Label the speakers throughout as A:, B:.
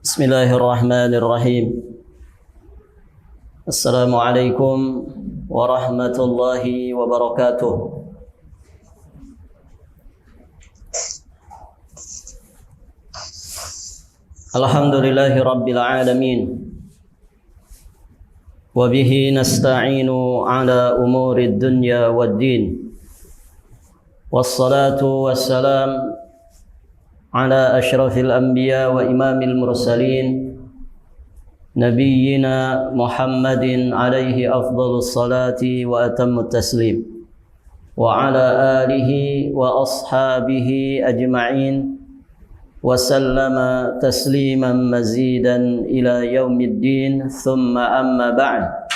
A: Bismillahirrahmanirrahim. Assalamualaikum warahmatullahi wabarakatuh. Alhamdulillahi rabbil alamin. Wa bihi nasta'inu ala umuri dunya waddin. Wassalatu wassalam ala asyrafil anbiya wa imamil mursalin nabiyyina Muhammadin alaihi afdhalus salati wa atammut taslim wa ala alihi wa ashabihi ajma'in wa sallama tasliman mazidan ila yaumiddin thumma amma ba'd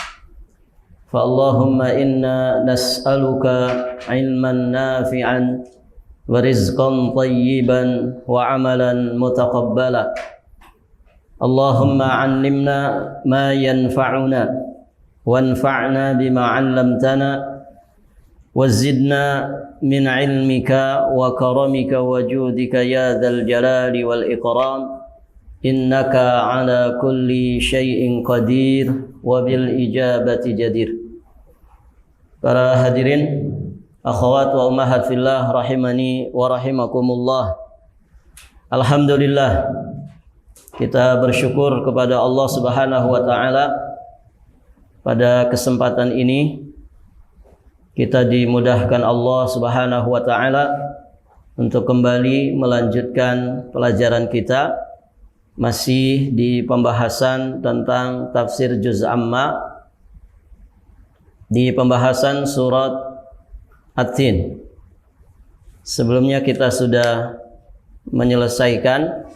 A: fa Allahumma inna nas'aluka ilman nafi'an wa rizqan tayyiban wa amalan mutaqabbala. Allahumma 'allimna ma yanfa'una wanfa'na bima 'allamtana wa zidna min 'ilmika wa karamika wa judika ya dzal jalali wal ikram innaka 'ala kulli syai'in qadir wa bil ijabati jadir. Para hadirin, akhwat wa ummahat fillah rahimani wa rahimakumullah. Alhamdulillah, kita bersyukur kepada Allah Subhanahu wa taala. Pada kesempatan ini kita dimudahkan Allah Subhanahu wa taala untuk kembali melanjutkan pelajaran kita masih di pembahasan tentang tafsir juz amma, di pembahasan surat At-Tin. Sebelumnya kita sudah menyelesaikan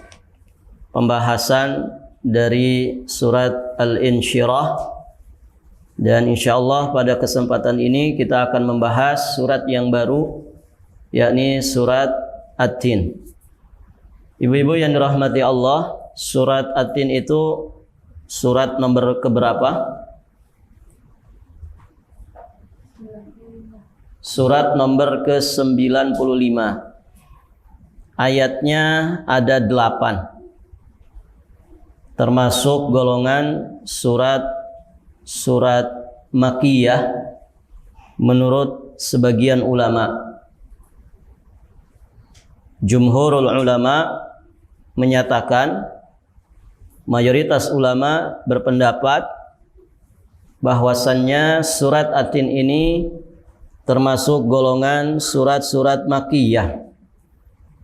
A: pembahasan dari surat Al-Insyirah, dan insyaallah pada kesempatan ini kita akan membahas surat yang baru, yakni surat At-Tin. Ibu-ibu yang dirahmati Allah, surat At-Tin itu surat nomor keberapa? Surat nomor ke-95. Ayatnya ada 8. Termasuk golongan surat Makkiyah menurut sebagian ulama. Jumhurul ulama menyatakan, mayoritas ulama berpendapat bahwasannya surat At-Tin ini termasuk golongan surat-surat Makkiyah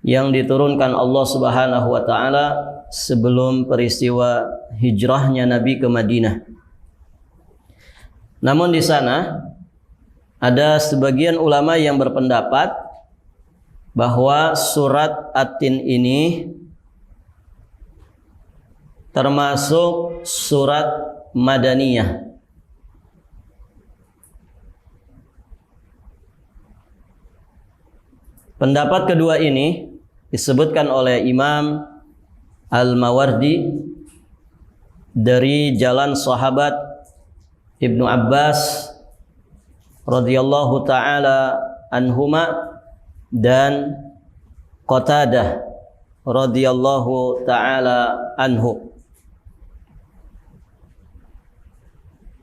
A: yang diturunkan Allah Subhanahu wa taala sebelum peristiwa hijrahnya Nabi ke Madinah. Namun di sana ada sebagian ulama yang berpendapat bahwa surat At-Tin ini termasuk surat Madaniyah. Pendapat kedua ini disebutkan oleh Imam Al-Mawardi dari jalan sahabat Ibnu Abbas radhiyallahu taala anhuma dan Qatadah radhiyallahu taala anhu.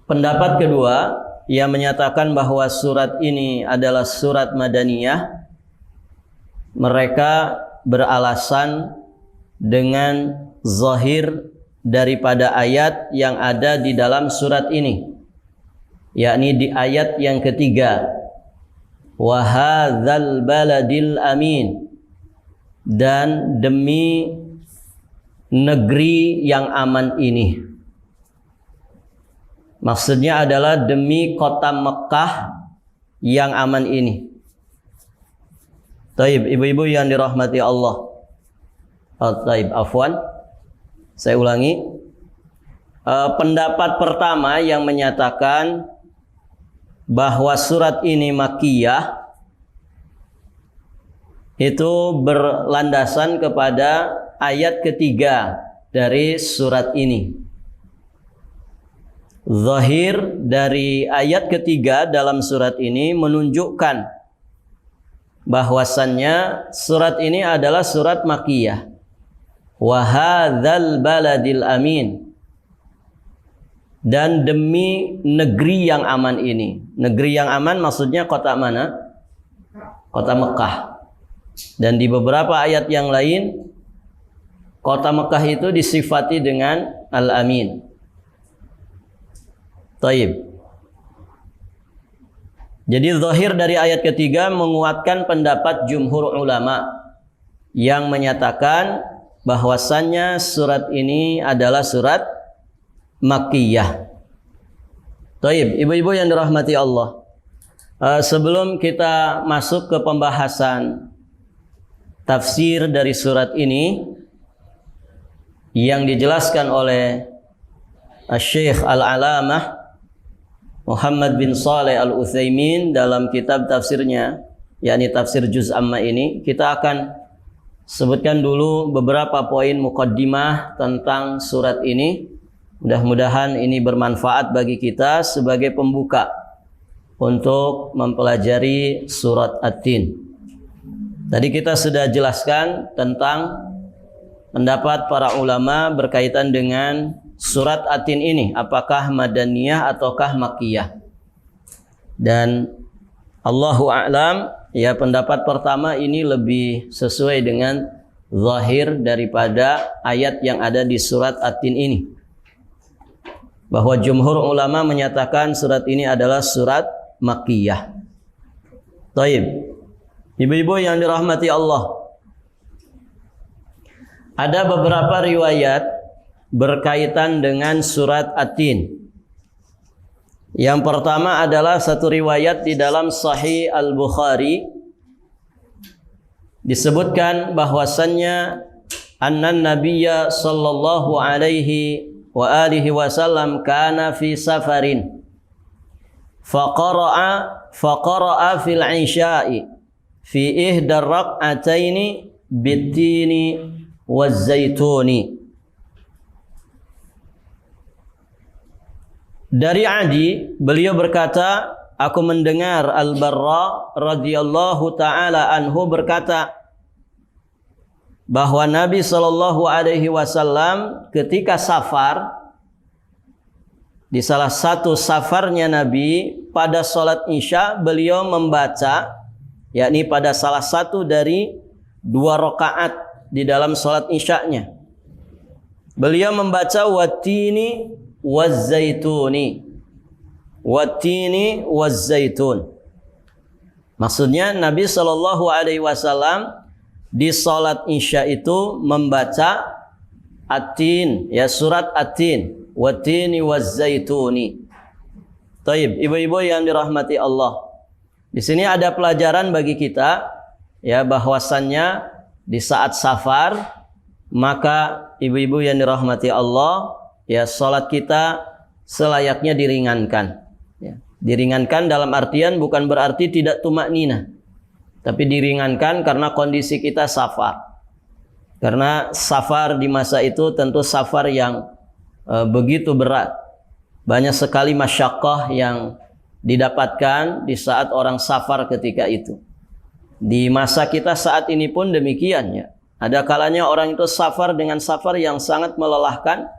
A: Pendapat kedua yang menyatakan bahwa surat ini adalah surat Madaniyah, mereka beralasan dengan zahir daripada ayat yang ada di dalam surat ini, yakni di ayat yang ketiga, wa hadzal baladil amin, dan demi negeri yang aman ini. Maksudnya adalah demi kota Mekah yang aman ini. Taib, ibu-ibu yang dirahmati Allah. Taib, afwan. Saya ulangi. Pendapat pertama yang menyatakan bahwa surat ini Makkiyah itu berlandasan kepada ayat ketiga dari surat ini. Zahir dari ayat ketiga dalam surat ini menunjukkan bahwasannya surat ini adalah surat Makkiyah. wa hadzal baladil amin, dan demi negeri yang aman ini. Negeri yang aman maksudnya kota mana? Kota Mekah. Dan di beberapa ayat yang lain kota Mekah itu disifati dengan Al-Amin. Taib. Jadi zahir dari ayat ketiga menguatkan pendapat jumhur ulama yang menyatakan bahwasannya surat ini adalah surat Makkiyah. Taib, ibu-ibu yang dirahmati Allah. Sebelum kita masuk ke pembahasan tafsir dari surat ini yang dijelaskan oleh Syekh Al-Alamah Muhammad bin Saleh Al-Utsaimin dalam kitab tafsirnya, yakni tafsir Juz Amma ini, kita akan sebutkan dulu beberapa poin muqaddimah tentang surat ini. Mudah-mudahan ini bermanfaat bagi kita sebagai pembuka untuk mempelajari surat At-Tin. Tadi kita sudah jelaskan tentang pendapat para ulama berkaitan dengan surat At-Tin ini, apakah Madaniyah ataukah Makkiyah. Dan Allahu a'lam, ya pendapat pertama ini lebih sesuai dengan zahir daripada ayat yang ada di surat At-Tin ini. Bahwa jumhur ulama menyatakan surat ini adalah surat Makkiyah. Taib. Ibu-ibu yang dirahmati Allah. Ada beberapa riwayat berkaitan dengan surat At-Tin. Yang pertama adalah satu riwayat di dalam Sahih Al-Bukhari. Disebutkan bahwasannya annan nabiyya sallallahu alaihi wa alihi wasallam kana fi safarin faqara'a fil isya'i fi ihda rak'ataini bitini waz-zaituni. Dari Adi, beliau berkata, aku mendengar Al-Barra radhiyallahu taala anhu berkata bahwa Nabi sallallahu alaihi wasallam ketika safar, di salah satu safarnya Nabi pada salat Isya, beliau membaca, yakni pada salah satu dari 2 rakaat di dalam salat Isya-nya, beliau membaca watini waz-zaituni. Watini waz-zaitun. Maksudnya Nabi sallallahu alaihi wasallam di salat Isya itu membaca At-Tin, ya surat At-Tin, watini waz-zaituni. Taib, ibu-ibu yang dirahmati Allah. Di sini ada pelajaran bagi kita, ya, bahwasannya di saat safar, maka ibu-ibu yang dirahmati Allah, ya, salat kita selayaknya diringankan. Ya, diringankan dalam artian bukan berarti tidak tumakninah, tapi diringankan karena kondisi kita safar. Karena safar di masa itu tentu safar yang begitu berat. Banyak sekali masyaqqah yang didapatkan di saat orang safar ketika itu. Di masa kita saat ini pun demikian, ya. Ada kalanya orang itu safar dengan safar yang sangat melelahkan.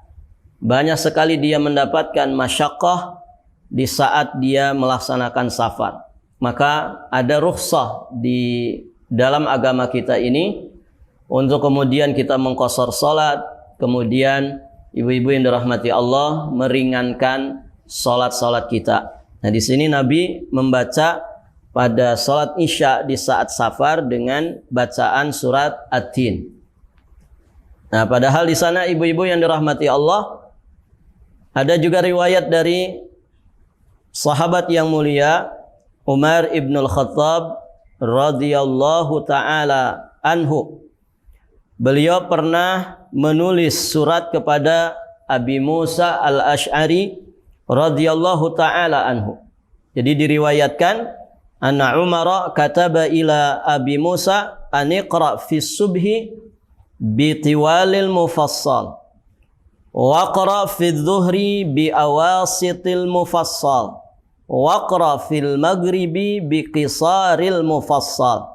A: Banyak sekali dia mendapatkan masyaqqah di saat dia melaksanakan safar. Maka ada rukhsah di dalam agama kita ini untuk kemudian kita mengqashar salat, kemudian ibu-ibu yang dirahmati Allah meringankan salat-salat kita. Nah, di sini Nabi membaca pada salat Isya di saat safar dengan bacaan surat At-Tin. Nah, padahal di sana ibu-ibu yang dirahmati Allah, ada juga riwayat dari sahabat yang mulia Umar ibn al-Khattab radhiyallahu ta'ala anhu. Beliau pernah menulis surat kepada Abi Musa al-Ash'ari radhiyallahu ta'ala anhu. Jadi diriwayatkan anna Umar kataba ila Abi Musa an iqra fi subhi bi tiwalil mufassal wa qra fi dhuhri bi awasitil mufassal waqra fil maghribi biqisaril mufassal.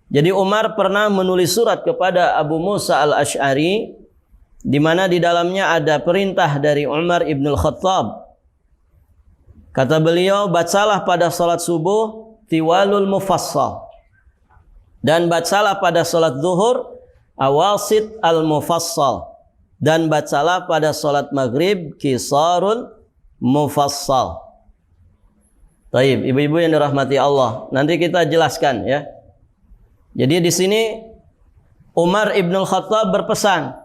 A: Jadi Umar pernah menulis surat kepada Abu Musa al-Ash'ari, di mana di dalamnya ada perintah dari Umar ibn al-Khattab. Kata beliau, bacalah pada salat subuh tiwalul mufassal, dan bacalah pada salat zuhur awasit al-mufassal, dan bacalah pada salat maghrib kisarul mufassal. Taib, ibu-ibu yang dirahmati Allah, nanti kita jelaskan ya. Jadi di sini Umar ibn al-Khattab berpesan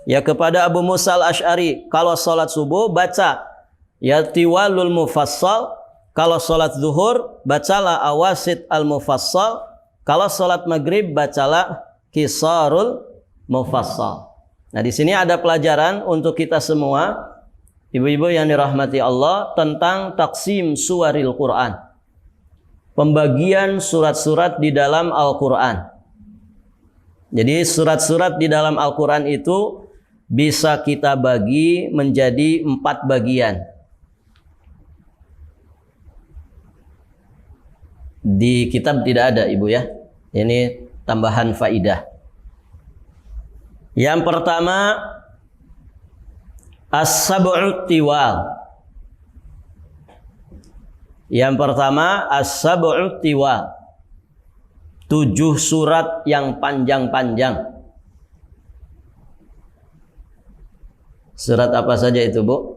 A: ya kepada Abu Musa al-Ash'ari, kalau salat subuh baca ya tiwalul mufassal, kalau salat zuhur bacalah awasit al-mufassal, kalau salat maghrib bacalah kisarul mufassal. Nah, di sini ada pelajaran untuk kita semua, ibu-ibu yang dirahmati Allah, tentang taksim suwaril Quran. Pembagian surat-surat di dalam Al-Quran. Jadi surat-surat di dalam Al-Quran itu bisa kita bagi menjadi 4 bagian. Di kitab tidak ada, ibu ya. Ini tambahan faidah. Yang pertama, as-sab'ut tiwal. Yang pertama, as-sab'ut tiwal. 7 surat yang panjang-panjang. Surat apa saja itu, Bu?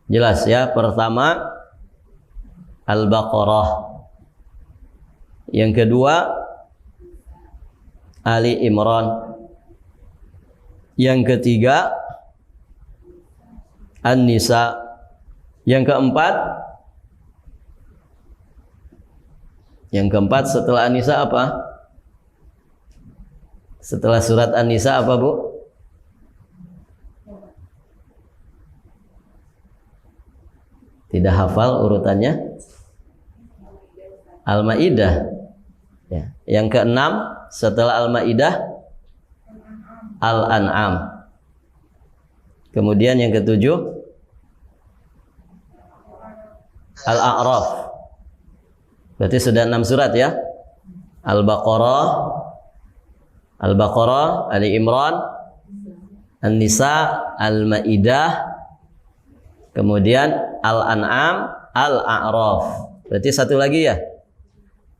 A: Jelas ya. Pertama, Al-Baqarah. Yang kedua, Ali Imran. Yang ketiga, An-Nisa. Yang keempat setelah An-Nisa apa? Setelah surat An-Nisa apa, Bu? Tidak hafal urutannya? Al-Maidah. Ya. Yang keenam setelah Al-Maidah Al-An'am. Kemudian yang ketujuh Al-A'raf. Berarti sudah 6 surat ya. Al-Baqarah, Ali Imran, An-Nisa, Al-Maidah, kemudian Al-An'am, Al-A'raf. Berarti satu lagi ya.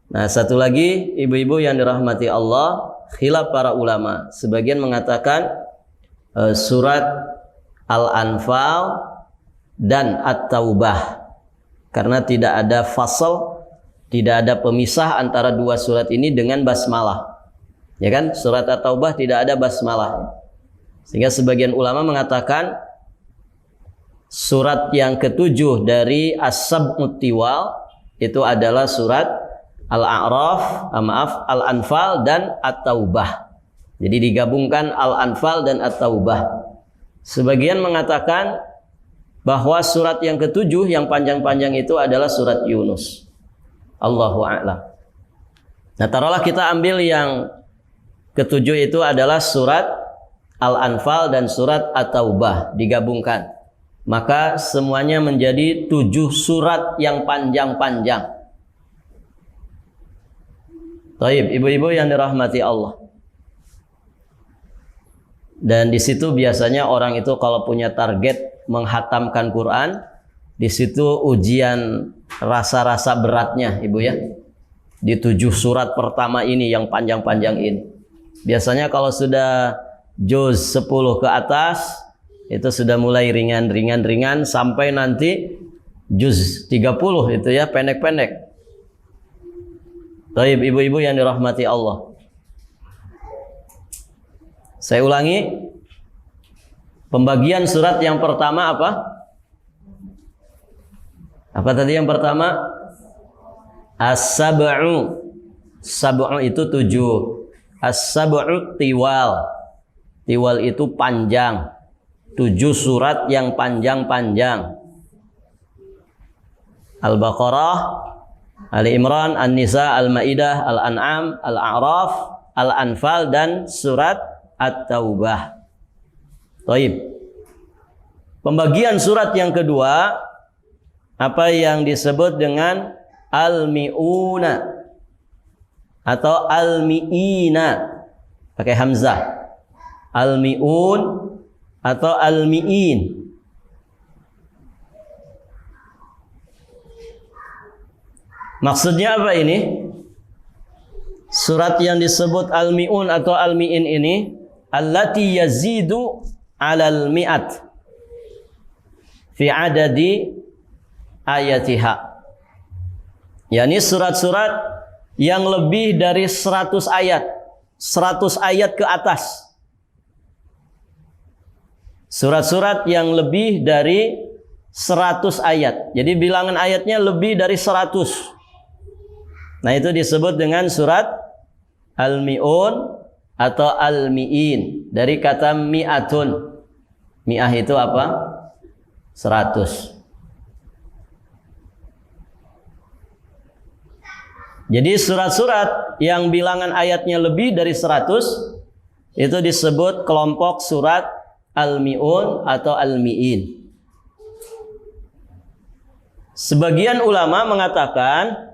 A: Nah, satu lagi, ibu-ibu yang dirahmati Allah, khilaf para ulama. Sebagian mengatakan surat Al-Anfal dan At-Taubah, karena tidak ada fasal, tidak ada pemisah antara 2 surat ini dengan basmalah. Ya kan? Surat At-Taubah tidak ada basmalah. Sehingga sebagian ulama mengatakan surat yang ke-7 dari As-Sab'ut Tiwal itu adalah surat Al-Anfal dan At-Taubah. Jadi digabungkan Al-Anfal dan At-Taubah. Sebagian mengatakan bahwa surat yang ke-7 yang panjang-panjang itu adalah surat Yunus. Allahu a'lam. Nah, taruhlah kita ambil yang ke-7 itu adalah surat Al-Anfal dan surat At-Taubah digabungkan. Maka semuanya menjadi 7 surat yang panjang-panjang. Taib, ibu-ibu yang dirahmati Allah. Dan di situ biasanya orang itu kalau punya target menghatamkan Quran, di situ ujian rasa-rasa beratnya, ibu ya. Di 7 surat pertama ini yang panjang-panjang ini. Biasanya kalau sudah juz 10 ke atas, itu sudah mulai ringan sampai nanti juz 30 itu ya, pendek-pendek. Taib, ibu-ibu yang dirahmati Allah. Saya ulangi. Pembagian surat yang pertama apa? Apa tadi yang pertama? As-sab'u. Sab'u itu 7. As-sab'u tiwal. Tiwal itu panjang. 7 surat yang panjang-panjang. Al-Baqarah, Ali Imran, An-Nisa, Al-Maidah, Al-An'am, Al-A'raf, Al-Anfal dan surat At-Taubah. Taib. Pembagian surat yang kedua, apa yang disebut dengan Al-Mi'una. atau al-mi'ina pakai hamzah, al-mi'un atau al-mi'in. Maksudnya apa ini? Surat yang disebut al-mi'un atau al-mi'in ini allati yazidu 'alal mi'at fi adadi ayatiha. yakni surat-surat yang lebih dari 100 ayat. 100 ayat ke atas. Surat-surat yang lebih dari 100 ayat. Jadi bilangan ayatnya lebih dari 100. Nah, itu disebut dengan surat al-mi'un atau al-mi'in. Dari kata mi'atun. Mi'ah itu apa? 100. Jadi surat-surat yang bilangan ayatnya lebih dari 100 itu disebut kelompok surat al-mi'un atau al-mi'in. Sebagian ulama mengatakan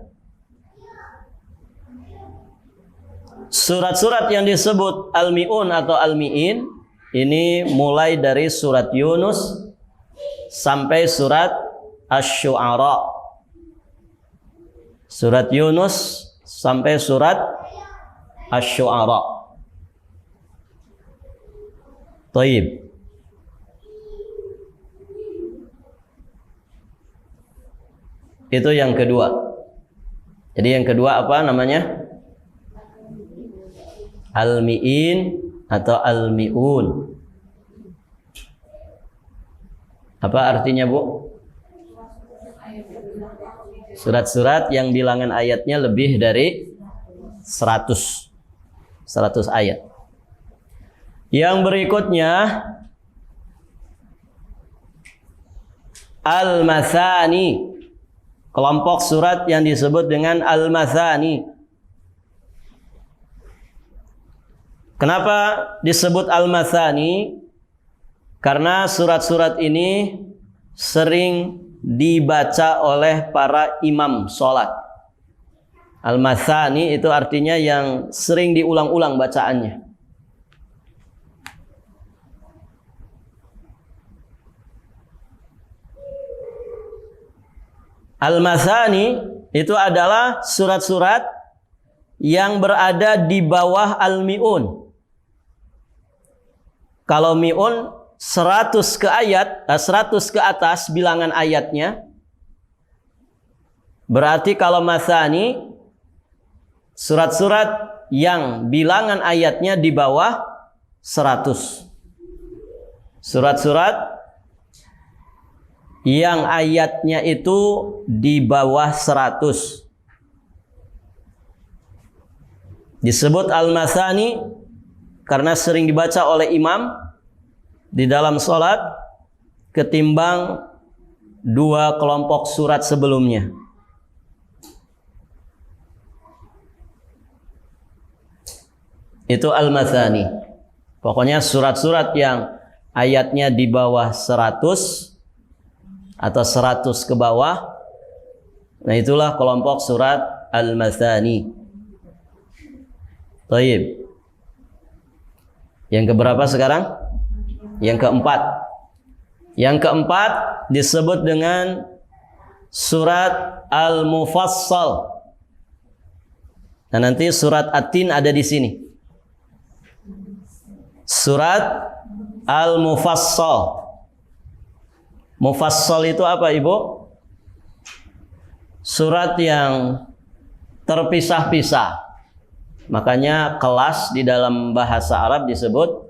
A: surat-surat yang disebut al-mi'un atau al-mi'in ini mulai dari surat Yunus sampai surat Asy-Syu'ara. Surat Yunus sampai surat Asy-Syu'ara. Taib. Itu yang kedua. Jadi yang kedua apa namanya? Al-mi'in atau al-mi'un. Apa artinya, Bu? Surat-surat yang bilangan ayatnya lebih dari 100 ayat. Yang berikutnya al-mathani. Kelompok surat yang disebut dengan al-mathani. Kenapa disebut al-mathani? Karena surat-surat ini sering dibaca oleh para imam sholat. Al-mathani itu artinya yang sering diulang-ulang bacaannya. Al-mathani itu adalah surat-surat yang berada di bawah al-mi'un. Kalau mi'un 100 ke ayat, 100 ke atas bilangan ayatnya. Berarti kalau mathani surat-surat yang bilangan ayatnya di bawah 100. Surat-surat yang ayatnya itu di bawah 100. Disebut al-mathani karena sering dibaca oleh imam di dalam sholat ketimbang dua kelompok surat sebelumnya. Itu al-mathani. Pokoknya surat-surat yang ayatnya di bawah 100 atau 100 ke bawah. Nah, itulah kelompok surat al-mathani. Taib. Yang keberapa sekarang? Yang keempat. Yang keempat disebut dengan surat al-mufassal. Nah, nanti surat At-Tin ada di sini. Surat al-mufassal. Mufassal itu apa, Ibu? Surat yang terpisah-pisah. Makanya kelas di dalam bahasa Arab disebut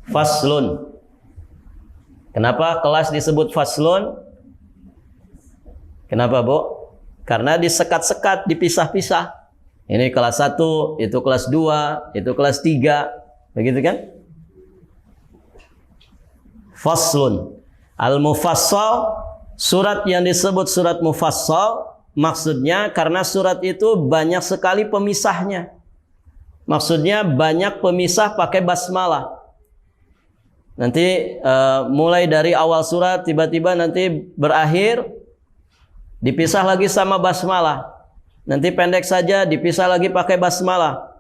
A: faslun. Kenapa kelas disebut faslun? Kenapa, Bu? Karena disekat-sekat, dipisah-pisah. Ini kelas 1, itu kelas 2, itu kelas 3. Begitu kan? Faslun. Al-mufassal, surat yang disebut surat mufassal, maksudnya karena surat itu banyak sekali pemisahnya. Maksudnya banyak pemisah pakai basmalah. Nanti mulai dari awal surat tiba-tiba nanti berakhir dipisah lagi sama basmalah. nanti pendek saja, dipisah lagi pakai basmalah.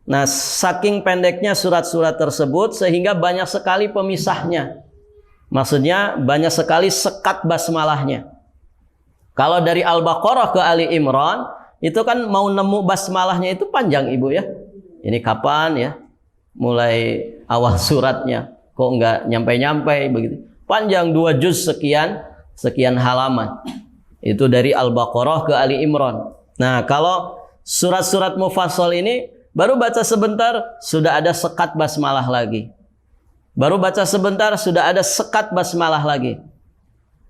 A: Nah, saking pendeknya surat-surat tersebut sehingga banyak sekali pemisahnya. Maksudnya banyak sekali sekat basmalahnya. Kalau dari Al-Baqarah ke Ali Imran, itu kan mau nemu basmalahnya itu panjang Ibu ya. Ini kapan ya? Mulai awal suratnya. Kok nggak nyampe-nyampe begitu. Panjang 2 juz sekian halaman. Itu dari Al-Baqarah ke Ali Imran. Nah, kalau surat-surat mufassal ini baru baca sebentar sudah ada sekat basmalah lagi. Baru baca sebentar sudah ada sekat basmalah lagi.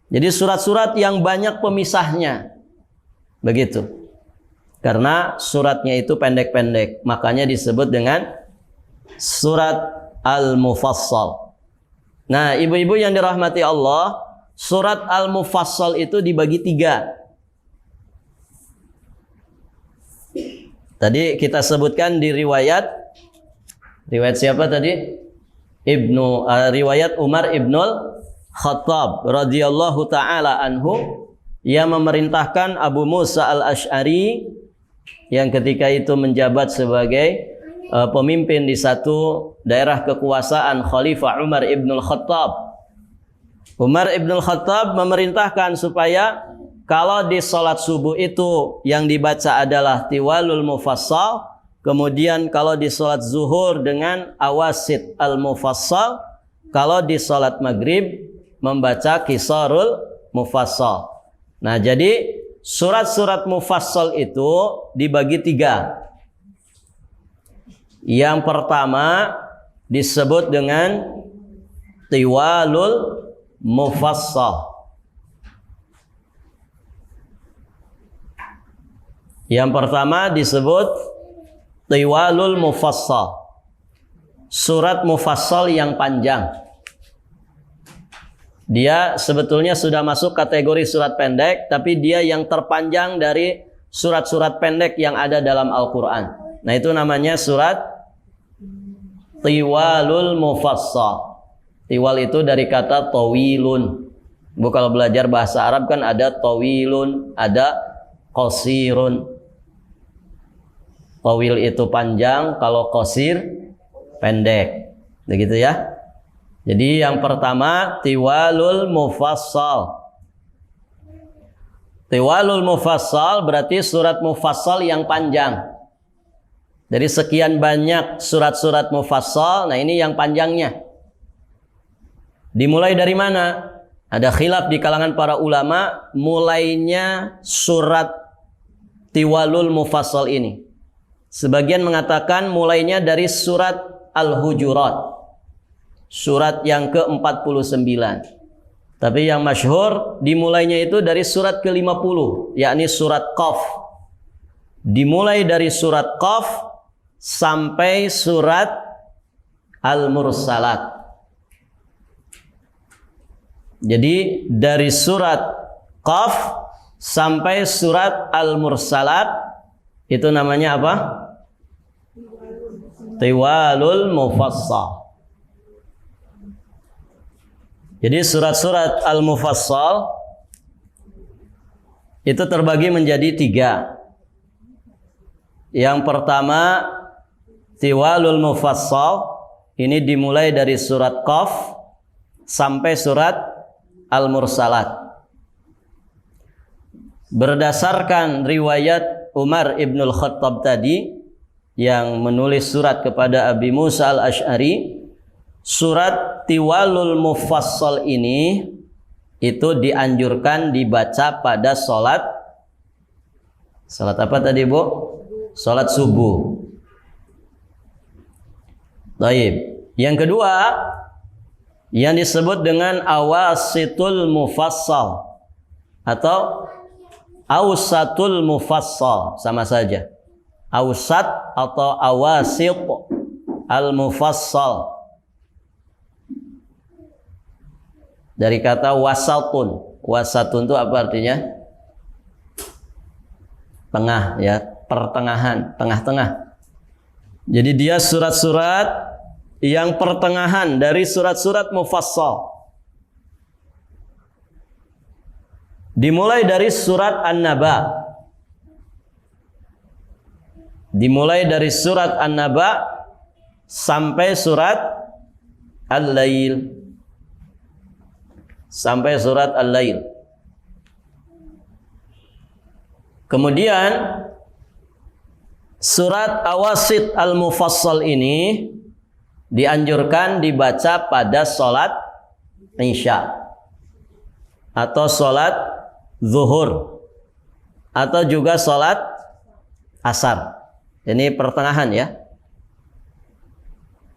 A: Jadi surat-surat yang banyak pemisahnya. Begitu. Karena suratnya itu pendek-pendek, makanya disebut dengan surat Al-Mufassal. Nah, ibu-ibu yang dirahmati Allah, surat Al-Mufassal itu dibagi 3. Tadi kita sebutkan di riwayat siapa tadi? Riwayat Umar ibnul Khattab radhiyallahu taala anhu yang memerintahkan Abu Musa al-Asy'ari yang ketika itu menjabat sebagai pemimpin di satu daerah kekuasaan Khalifah Umar ibnul Khattab. Umar ibnul Khattab memerintahkan supaya kalau di sholat subuh itu yang dibaca adalah tiwalul mufassal, kemudian kalau di sholat zuhur dengan awasid al-mufassal, kalau di sholat maghrib membaca qisarul mufassal. Nah, jadi surat-surat mufassal itu dibagi 3. Yang pertama disebut dengan tiwalul mufassal. Yang pertama disebut tiwalul mufassal. Surat mufassal yang panjang. Dia sebetulnya sudah masuk kategori surat pendek, tapi dia yang terpanjang dari surat-surat pendek yang ada dalam Al-Quran. Nah, itu namanya surat tiwalul mufassal. Tiwal itu dari kata tawilun. Bu, kalau belajar bahasa Arab kan ada tawilun, ada qasirun. Tawil itu panjang, kalau qasir pendek. Begitu ya. Jadi yang pertama tiwalul mufassal. Tiwalul mufassal berarti surat mufassal yang panjang. Dari sekian banyak surat-surat mufassal, nah ini yang panjangnya. Dimulai dari mana? Ada khilaf di kalangan para ulama mulainya surat tiwalul mufassal ini. Sebagian mengatakan mulainya dari surat Al-Hujurat. Surat yang ke-49. Tapi yang masyhur dimulainya itu dari surat ke-50, yakni surat Qaf. Dimulai dari surat Qaf sampai surat Al-Mursalat. Jadi dari surat Qaf sampai surat Al-Mursalat itu namanya apa? Tiwalul mufassal. Jadi surat-surat Al-Mufassal itu terbagi menjadi 3. Yang pertama tiwalul mufassal, ini dimulai dari surat Qaf sampai surat Al-Mursalat. Berdasarkan riwayat Umar ibnul Khattab tadi yang menulis surat kepada Abi Musa al-Asy'ari, surat tiwalul mufassal ini itu dianjurkan dibaca pada salat apa tadi Bu? Salat subuh. Baik. Yang kedua yang disebut dengan awasitul mufassal atau awsatul mufassal, sama saja. Awsat atau awasit al-mufassal. Dari kata wasatun. Wasatun itu apa artinya? Tengah ya, pertengahan, tengah-tengah. Jadi dia surat-surat yang pertengahan dari surat-surat mufassal. Dimulai dari surat An-Naba. Dimulai dari surat An-Naba sampai surat Al-Lail. Sampai surat Al-Lail. Kemudian surat Awasit Al-Mufassal ini dianjurkan dibaca pada sholat Isya atau sholat Zuhur atau juga sholat Asar. Ini pertengahan ya.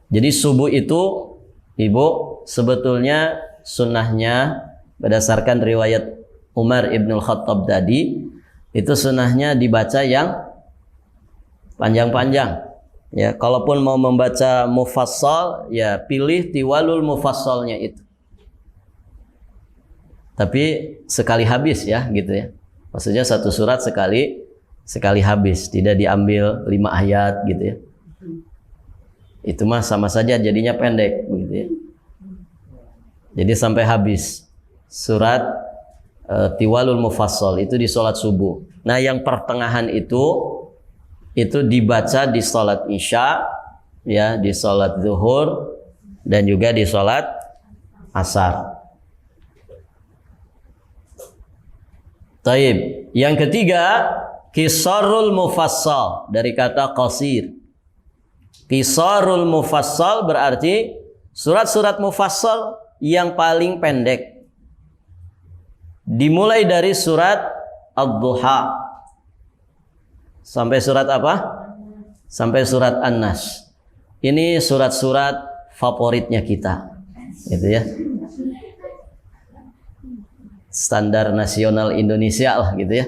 A: Jadi subuh itu Ibu sebetulnya sunnahnya berdasarkan riwayat Umar ibn Khattab tadi, itu sunnahnya dibaca yang panjang-panjang. Ya, kalaupun mau membaca mufassal, ya pilih tiwalul mufassalnya itu. Tapi sekali habis ya, gitu ya. Maksudnya satu surat sekali habis, tidak diambil 5 ayat gitu ya. Itu mah sama saja jadinya pendek begitu ya. Jadi sampai habis surat tiwalul mufassal itu di salat subuh. Nah, yang pertengahan itu dibaca di salat Isya ya, di salat Zuhur dan juga di salat Asar. Taib. Yang ketiga, qisarul mufassal dari kata qasir. Qisarul mufassal berarti surat-surat mufassal yang paling pendek. Dimulai dari surat Ad-Duha sampai surat apa? Sampai surat An-Nas. Ini surat-surat favoritnya kita. Gitu ya. Standar nasional Indonesia lah gitu ya.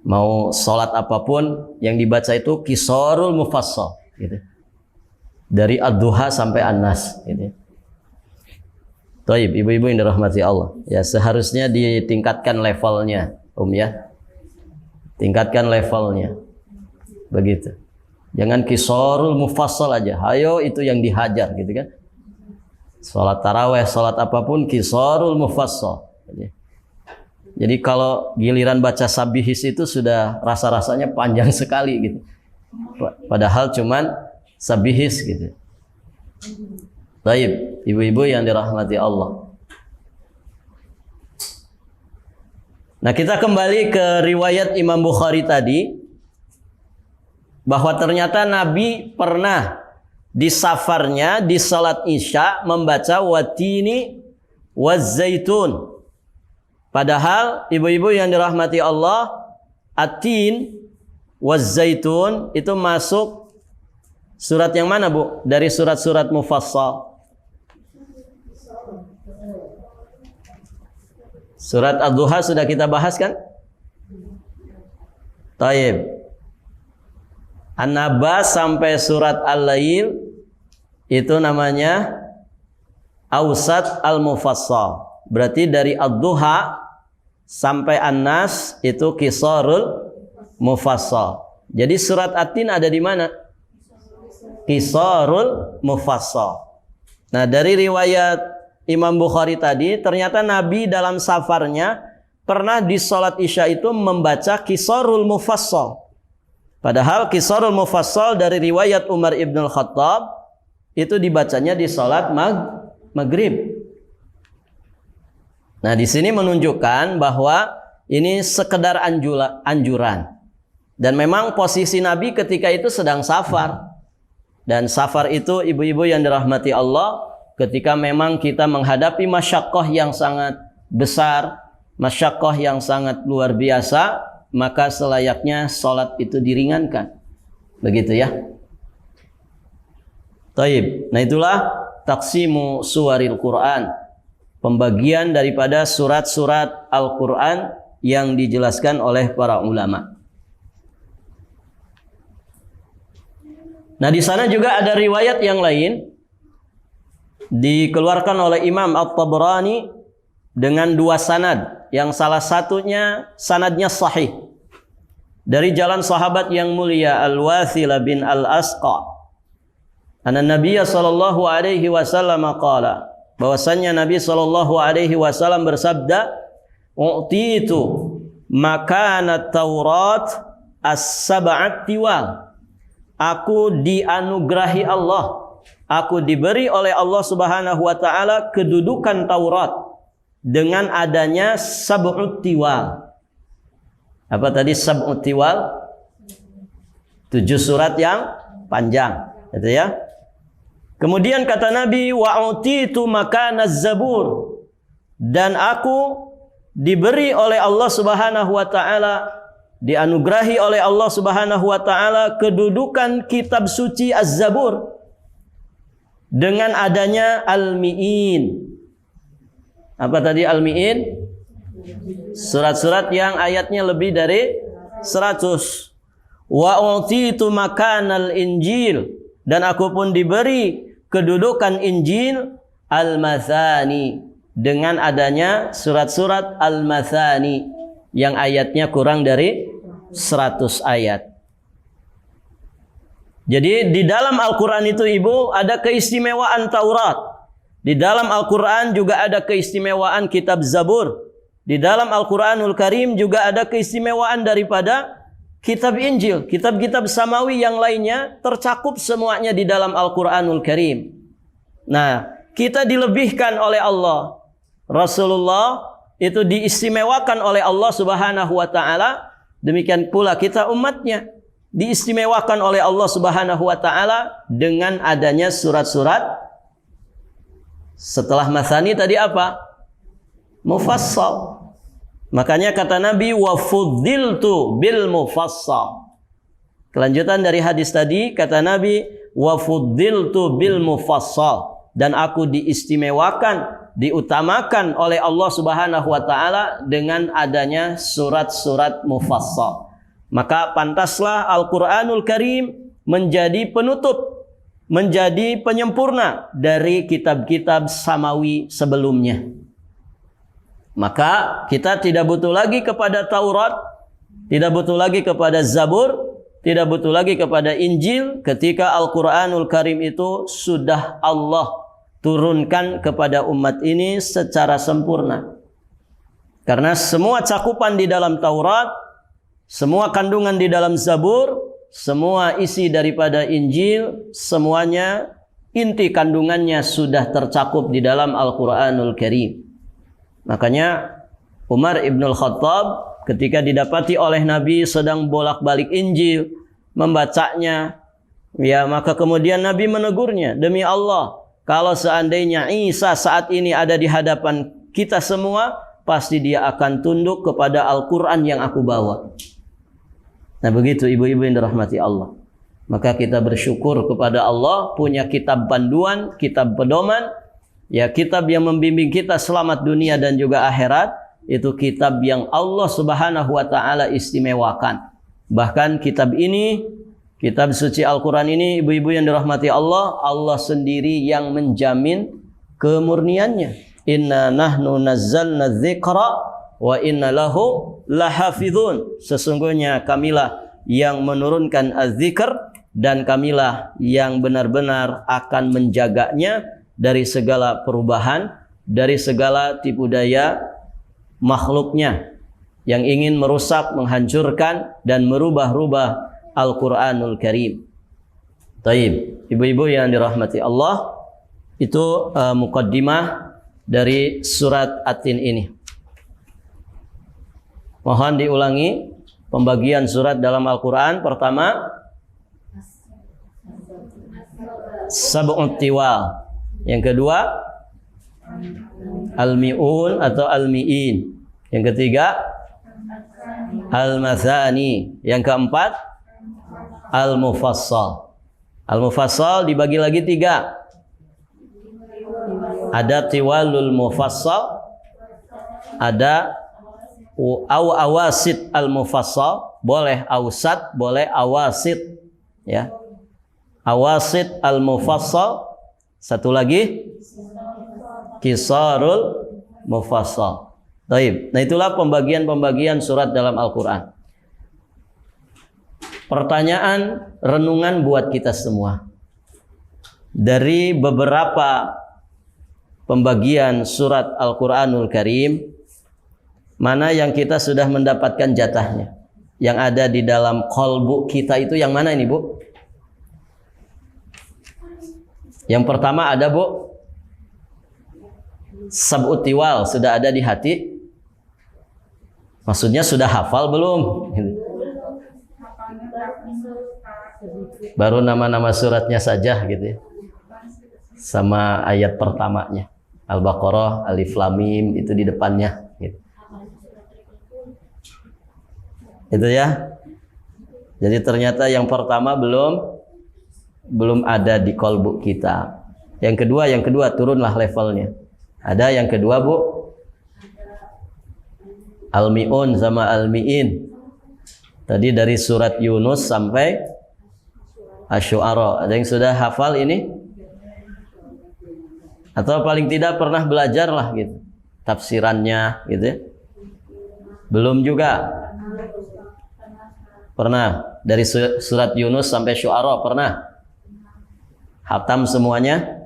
A: Mau sholat apapun yang dibaca itu qisarul mufassal gitu. Dari Ad-Duha sampai An-Nas gitu. Taib, ibu-ibu yang dirahmati Allah. Ya, seharusnya ditingkatkan levelnya, ya. Tingkatkan levelnya. Begitu. Jangan qisarul mufassal aja. Hayo itu yang dihajar gitu kan. Salat tarawih, salat apapun qisarul mufassal. Jadi kalau giliran baca sabihis itu sudah rasa-rasanya panjang sekali gitu. Padahal cuman sabihis gitu. Baik, ibu-ibu yang dirahmati Allah. Nah, kita kembali ke riwayat Imam Bukhari tadi, bahwa ternyata Nabi pernah di safarnya di salat Isya membaca watini wazzaitun. Padahal ibu-ibu yang dirahmati Allah, atin wazzaitun itu masuk surat yang mana, Bu? Dari surat-surat mufassal. Surat Ad-Duha sudah kita bahas kan? Taib. An-Naba sampai surat Al-Lail itu namanya Awsat Al-Mufassal. Berarti dari Ad-Duha sampai An-Nas itu qisarul mufassal. Jadi surat At-Tin ada di mana? Qisarul mufassal. Nah, dari riwayat Imam Bukhari tadi, ternyata Nabi dalam safarnya pernah di salat Isya itu membaca qisarul mufassal. Padahal qisarul mufassal dari riwayat Umar ibn Khattab itu dibacanya di salat maghrib. Nah, di sini menunjukkan bahwa ini sekedar anjuran. Dan memang posisi Nabi ketika itu sedang safar. Dan safar itu ibu-ibu yang dirahmati Allah, ketika memang kita menghadapi masyaqqah yang sangat besar, masyaqqah yang sangat luar biasa, maka selayaknya sholat itu diringankan. Begitu ya. Taib. Nah, itulah taqsimu suwaril Quran. Pembagian daripada surat-surat Al-Quran yang dijelaskan oleh para ulama. Nah, di sana juga ada riwayat yang lain dikeluarkan oleh Imam At-Tabrani dengan 2 sanad, yang salah satunya sanadnya sahih dari jalan sahabat yang mulia Al-Wathilah bin Al-Asqa. Anna Nabiya sallallahu alaihi wasallam qala, bahwasanya Nabi sallallahu alaihi wasallam bersabda, "U'titu makana Taurat as-sab'at tiwal." aku dianugerahi Allah, aku diberi oleh Allah Subhanahu wa taala kedudukan Taurat dengan adanya sab'ut tiwal. Apa tadi sab'ut tiwal? 7 surat yang panjang, gitu ya. Kemudian kata Nabi, wa utitu makanaz zabur, dan aku diberi oleh Allah Subhanahu wa taala, dianugerahi oleh Allah Subhanahu wa taala kedudukan kitab suci Az-Zabur dengan adanya Al-Mi'in. Apa tadi Al-Mi'in? Surat-surat yang ayatnya lebih dari 100. Wa utitu makanal Injil, dan aku pun diberi kedudukan Injil Al-Mathani, dengan adanya surat-surat Al-Mathani yang ayatnya kurang dari 100 ayat. Jadi di dalam Al-Quran itu Ibu ada keistimewaan Taurat. Di dalam Al-Quran juga ada keistimewaan kitab Zabur. Di dalam Al-Quranul Karim juga ada keistimewaan daripada kitab Injil. Kitab-kitab samawi yang lainnya tercakup semuanya di dalam Al-Quranul Karim. Nah, kita dilebihkan oleh Allah. Rasulullah itu diistimewakan oleh Allah Subhanahu wa taala. Demikian pula kita umatnya diistimewakan oleh Allah Subhanahu wa taala dengan adanya surat-surat setelah Mathani tadi apa? Mufassal. Makanya kata Nabi, wa fuddiltu bil mufassal. Kelanjutan dari hadis tadi, kata Nabi, wa fuddiltu bil mufassal, dan aku diistimewakan, diutamakan oleh Allah Subhanahu wa taala dengan adanya surat-surat mufassal. Maka pantaslah Al-Qur'anul Karim menjadi penutup, menjadi penyempurna dari kitab-kitab samawi sebelumnya. Maka kita tidak butuh lagi kepada Taurat, tidak butuh lagi kepada Zabur, tidak butuh lagi kepada Injil, ketika Al-Qur'anul Karim itu sudah Allah turunkan kepada umat ini secara sempurna. Karena semua cakupan di dalam Taurat, semua kandungan di dalam Zabur, semua isi daripada Injil, semuanya inti kandungannya sudah tercakup di dalam Al-Qur'anul Karim. Makanya Umar Ibnul Khattab ketika didapati oleh Nabi sedang bolak-balik Injil, membacanya, ya maka kemudian Nabi menegurnya, demi Allah, kalau seandainya Isa saat ini ada di hadapan kita semua, pasti dia akan tunduk kepada Al-Quran yang aku bawa. Nah begitu ibu-ibu yang dirahmati Allah. Maka kita bersyukur kepada Allah punya kitab panduan, kitab pedoman, ya kitab yang membimbing kita selamat dunia dan juga akhirat. Itu kitab yang Allah Subhanahu wa taala istimewakan. Bahkan kitab ini, kitab suci Al-Quran ini, ibu-ibu yang dirahmati Allah, Allah sendiri yang menjamin kemurniannya. Inna nahnu nazzalna dzikra wa inna lahu lahafizun. Sesungguhnya kamilah yang menurunkan az-zikr, dan kamilah yang benar-benar akan menjaganya dari segala perubahan, dari segala tipu daya makhluknya yang ingin merusak, menghancurkan, dan merubah-rubah Al-Quranul Karim. Taib, ibu-ibu yang dirahmati Allah, itu muqaddimah dari surat At-Tin ini. Mohon diulangi pembagian surat dalam Al-Quran. Pertama, Sab'ut Tiwal. Yang kedua, Al-Mi'un atau Al-Mi'in. Yang ketiga, Al-Mathani. Yang keempat, Al-Mufassal. Al-Mufassal dibagi lagi 3. Ada Tiwalul Mufassal, ada Awasit Al-Mufassal, boleh Awsat, boleh Awasit, ya. Awasit Al-Mufassal. Satu lagi, Qisarul Mufassal. Baik. Nah itulah pembagian-pembagian surat dalam Al-Quran. Pertanyaan renungan buat kita semua. Dari beberapa pembagian surat Al-Quranul Karim, mana yang kita sudah mendapatkan jatahnya? Yang ada di dalam qalbu kita itu yang mana ini, Bu? Yang pertama ada Bu, sab'ut tiwal, sudah ada di hati. Maksudnya sudah hafal belum? Baru nama-nama suratnya saja gitu ya. Sama ayat pertamanya. Al-Baqarah, Alif Lam Mim itu di depannya gitu. Itu ya. Jadi ternyata yang pertama belum ada di kolbu kita. Yang kedua turunlah levelnya. Ada yang kedua Bu, Al-Mi'un sama Al-Mi'in. Tadi dari surat Yunus sampai Asy-Syu'ara. Ada yang sudah hafal ini? Atau paling tidak pernah belajar lah gitu, tafsirannya gitu ya? Belum juga? Pernah? Dari surat Yunus sampai Syu'ara pernah? Hatam semuanya?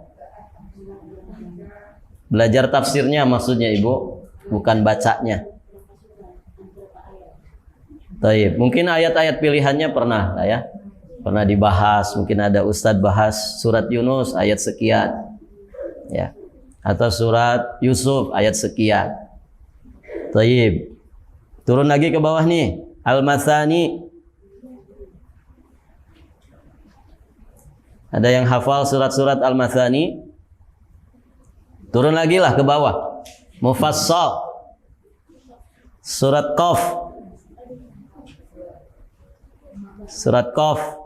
A: Belajar tafsirnya maksudnya Ibu, bukan bacanya. Taib. Mungkin ayat-ayat pilihannya pernah lah ya. Pernah dibahas, mungkin ada ustadz bahas surat Yunus ayat sekian. Ya. Atau surat Yusuf ayat sekian. Taib. Turun lagi ke bawah nih. Al-Mathani. Ada yang hafal surat-surat Al-Mathani? Turun lagi lah ke bawah. Mufassal. Surat Qaf. Surat Qaf.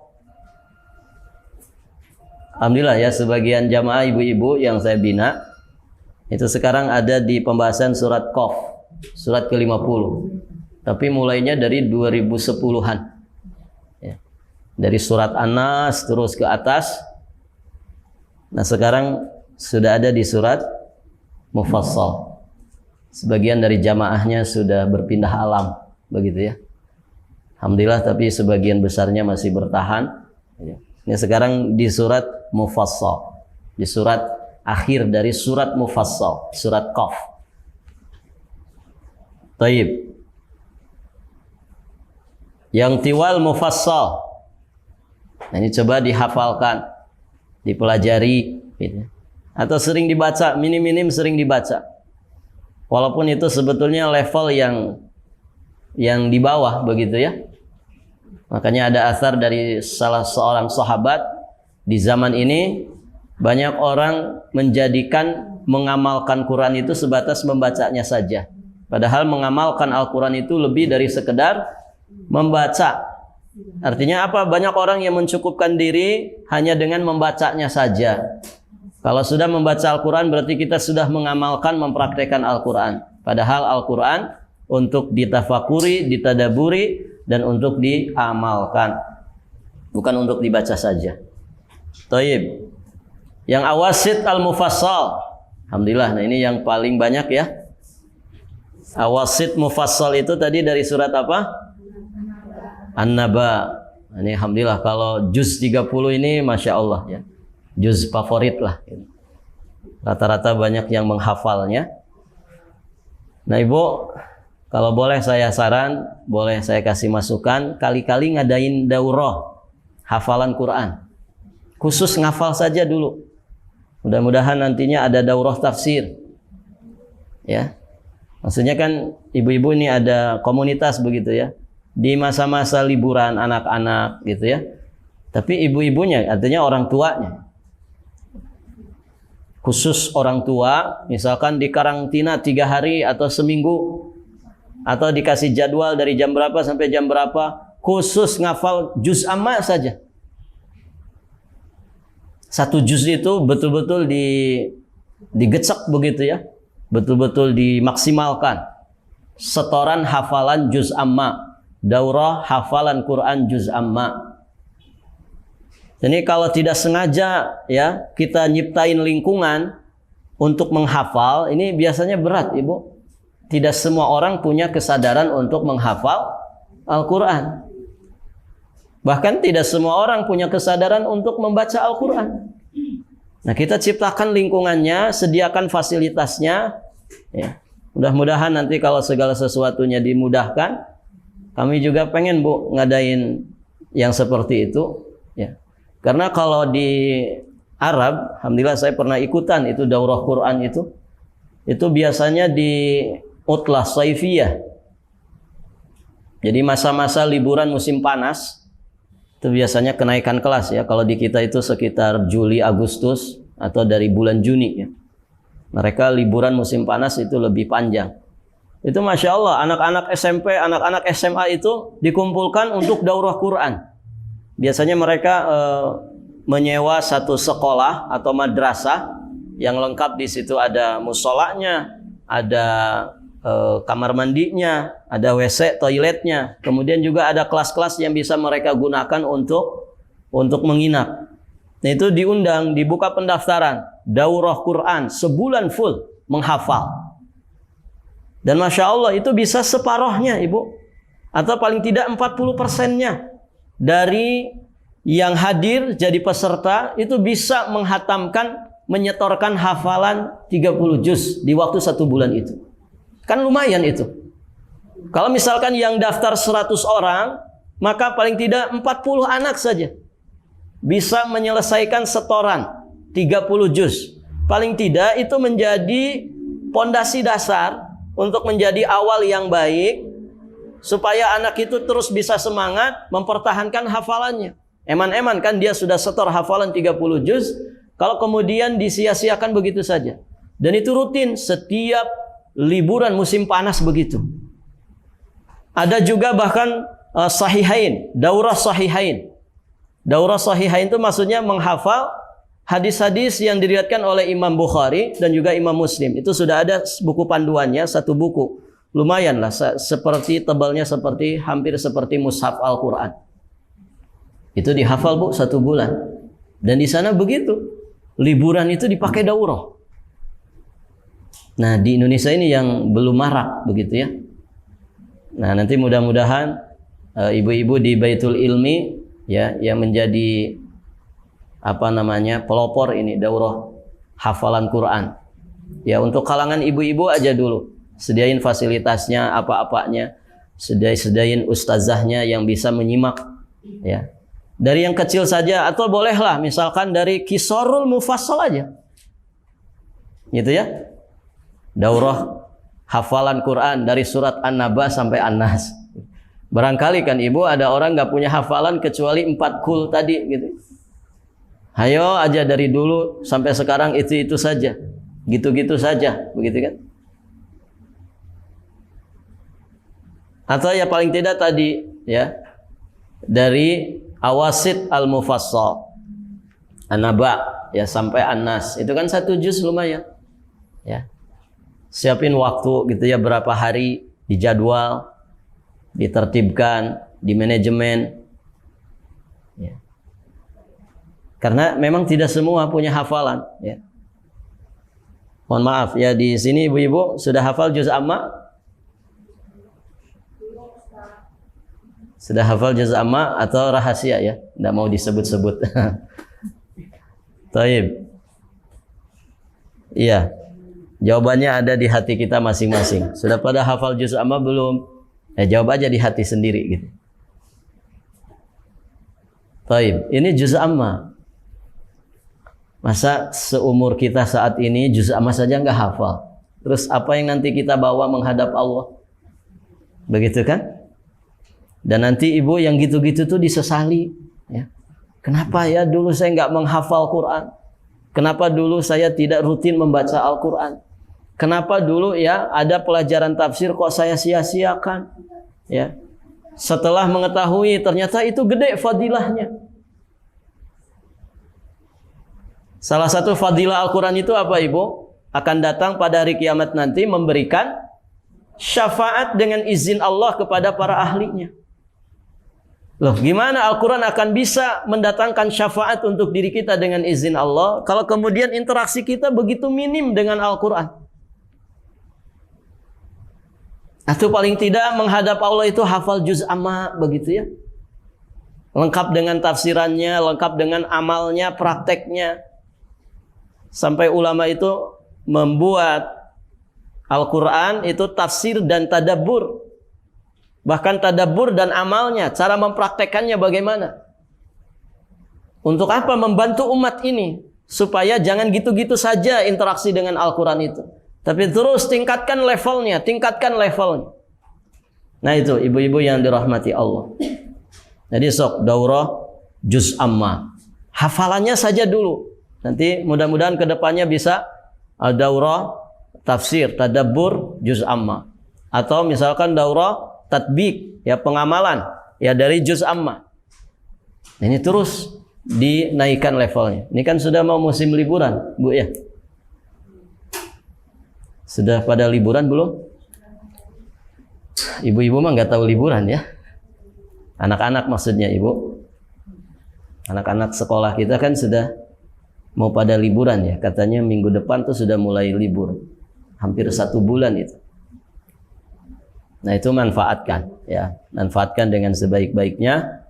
A: Alhamdulillah ya, sebagian jamaah ibu-ibu yang saya bina itu sekarang ada di pembahasan surat Qaf, surat ke-50. Tapi mulainya dari 2010-an. Ya. Dari surat An-Nas terus ke atas. Nah, sekarang sudah ada di surat Mufassal. Sebagian dari jamaahnya sudah berpindah alam, begitu ya. Alhamdulillah, tapi sebagian besarnya masih bertahan. Ini sekarang di surat Mufassal, di surat akhir dari surat Mufassal, surat Qaf. Taib. Yang tiwal Mufassal. Nah, ini coba dihafalkan, dipelajari, gitu. Atau sering dibaca, minim-minim sering dibaca. Walaupun itu sebetulnya level yang di bawah, begitu ya. Makanya ada asar dari salah seorang sahabat, di zaman ini banyak orang menjadikan mengamalkan Quran itu sebatas membacanya saja. Padahal mengamalkan Al-Quran itu lebih dari sekedar membaca. Artinya apa? Banyak orang yang mencukupkan diri hanya dengan membacanya saja. Kalau sudah membaca Al-Quran berarti kita sudah mengamalkan, mempraktekkan Al-Quran. Padahal Al-Quran untuk ditafakuri, ditadaburi, dan untuk diamalkan, bukan untuk dibaca saja. Taib. Yang awasid al-mufassal. Alhamdulillah, nah ini yang paling banyak ya. Awasid mufassal itu tadi dari surat apa? An-Naba. Ini alhamdulillah, kalau juz 30 ini Masya Allah ya. Juz favorit lah. Rata-rata banyak yang menghafalnya. Nah Ibu, kalau boleh saya saran, boleh saya kasih masukan, kali-kali ngadain daurah hafalan Quran. Khusus ngafal saja dulu. Mudah-mudahan nantinya ada daurah tafsir. Ya. Maksudnya kan ibu-ibu ini ada komunitas begitu ya. Di masa-masa liburan anak-anak gitu ya. Tapi ibu-ibunya artinya orang tuanya. Khusus orang tua, misalkan di karantina 3 hari atau seminggu. Atau dikasih jadwal dari jam berapa sampai jam berapa, khusus ngafal juz amma saja. 1 juz itu betul-betul digecek begitu ya. Betul-betul dimaksimalkan. Setoran hafalan juz amma. Daurah hafalan Quran juz amma. Jadi kalau tidak sengaja ya kita nyiptain lingkungan untuk menghafal, ini biasanya berat Ibu. Tidak semua orang punya kesadaran untuk menghafal Al-Quran. Bahkan tidak semua orang punya kesadaran untuk membaca Al-Quran. Nah, kita ciptakan lingkungannya, sediakan fasilitasnya. Ya. Mudah-mudahan nanti kalau segala sesuatunya dimudahkan, kami juga pengen Bu ngadain yang seperti itu. Ya. Karena kalau di Arab, alhamdulillah saya pernah ikutan itu daurah Quran itu. Itu biasanya di utlah saifiyah. Jadi masa-masa liburan musim panas itu biasanya kenaikan kelas ya. Kalau di kita itu sekitar Juli, Agustus atau dari bulan Juni ya. Mereka liburan musim panas itu lebih panjang. Itu Masya Allah, anak-anak SMP, anak-anak SMA itu dikumpulkan untuk daurah Quran. Biasanya mereka menyewa satu sekolah atau madrasah yang lengkap. Di situ ada musolanya, ada kamar mandinya, ada WC, toiletnya. Kemudian juga ada kelas-kelas yang bisa mereka gunakan untuk menginap. Nah, itu diundang, dibuka pendaftaran daurah Quran sebulan full menghafal. Dan Masya Allah itu bisa separohnya Ibu, atau paling tidak 40%-nya dari yang hadir jadi peserta itu bisa menghatamkan, menyetorkan hafalan 30 juz di waktu 1 bulan itu. Kan lumayan itu. Kalau misalkan yang daftar 100 orang, maka paling tidak 40 anak saja bisa menyelesaikan setoran 30 juz. Paling tidak itu menjadi pondasi dasar untuk menjadi awal yang baik, supaya anak itu terus bisa semangat mempertahankan hafalannya. Eman-eman kan dia sudah setor hafalan 30 juz, kalau kemudian disia-siakan begitu saja. Dan itu rutin setiap liburan musim panas begitu. Ada juga bahkan sahihain, daurah sahihain. Daurah sahihain itu maksudnya menghafal hadis-hadis yang diriwayatkan oleh Imam Bukhari dan juga Imam Muslim. Itu sudah ada buku panduannya, satu buku. Lumayan lah, seperti tebalnya seperti hampir seperti mushaf Al-Quran. Itu dihafal Bu 1 bulan. Dan di sana begitu. Liburan itu dipakai daurah. Nah, di Indonesia ini yang belum marak begitu ya. Nah, nanti mudah-mudahan ibu-ibu di Baitul Ilmi ya yang menjadi pelopor ini daurah hafalan Quran. Ya, untuk kalangan ibu-ibu aja dulu. Sediain fasilitasnya, apa-apanya. Sediain ustazahnya yang bisa menyimak ya. Dari yang kecil saja, atau bolehlah misalkan dari Qisarul Mufassal aja. Gitu ya. Daurah hafalan Quran dari surat An-Naba sampai An-Nas. Barangkali kan ibu ada orang nggak punya hafalan kecuali 4 kul tadi gitu. Hayo aja dari dulu sampai sekarang itu saja. Gitu-gitu saja, begitu kan? Atau ya paling tidak tadi ya dari Awasit Al-Mufassal An-Naba ya sampai An-Nas. Itu kan 1 juz lumayan. Ya. Siapin waktu gitu ya, berapa hari, dijadwal, ditertibkan, di manajemen. Ya. Karena memang tidak semua punya hafalan ya. Mohon maaf ya, di sini ibu-ibu sudah hafal juz amma? Sudah hafal juz amma atau rahasia ya? Tidak mau disebut-sebut. Taib. Iya. Jawabannya ada di hati kita masing-masing. Sudah pada hafal juz amma belum? Jawab aja di hati sendiri gitu. Taib. Ini juz amma. Masa seumur kita saat ini juz amma saja nggak hafal? Terus apa yang nanti kita bawa menghadap Allah? Begitu kan? Dan nanti ibu yang gitu-gitu tuh disesali ya. Kenapa ya dulu saya nggak menghafal Quran? Kenapa dulu saya tidak rutin membaca Al-Quran? Kenapa dulu ya ada pelajaran tafsir kok saya sia-siakan? Ya. Setelah mengetahui ternyata itu gede fadilahnya. Salah satu fadilah Al-Quran itu apa ibu? Akan datang pada hari kiamat nanti memberikan syafaat dengan izin Allah kepada para ahlinya. Loh, gimana Al-Quran akan bisa mendatangkan syafaat untuk diri kita dengan izin Allah kalau kemudian interaksi kita begitu minim dengan Al-Quran? Atau paling tidak menghadap Allah itu hafal juz amma begitu ya. Lengkap dengan tafsirannya, lengkap dengan amalnya, prakteknya. Sampai ulama itu membuat Al-Quran itu tafsir dan tadabbur. Bahkan tadabbur dan amalnya, cara mempraktekannya bagaimana? Untuk apa? Membantu umat ini supaya jangan gitu-gitu saja interaksi dengan Al-Quran itu, tapi terus tingkatkan levelnya. Nah itu ibu-ibu yang dirahmati Allah. Jadi sok daurah juz amma, hafalannya saja dulu. Nanti mudah-mudahan kedepannya bisa daurah tafsir, tadabbur, juz amma. Atau misalkan daurah tatbik, ya pengamalan, ya dari juz amma. Ini terus dinaikkan levelnya. Ini kan sudah mau musim liburan, Bu ya. Sudah pada liburan belum? Ibu-ibu mah nggak tahu liburan ya. Anak-anak maksudnya ibu. Anak-anak sekolah kita kan sudah mau pada liburan ya. Katanya minggu depan tuh sudah mulai libur. Hampir 1 bulan itu. Nah itu manfaatkan ya. Manfaatkan dengan sebaik-baiknya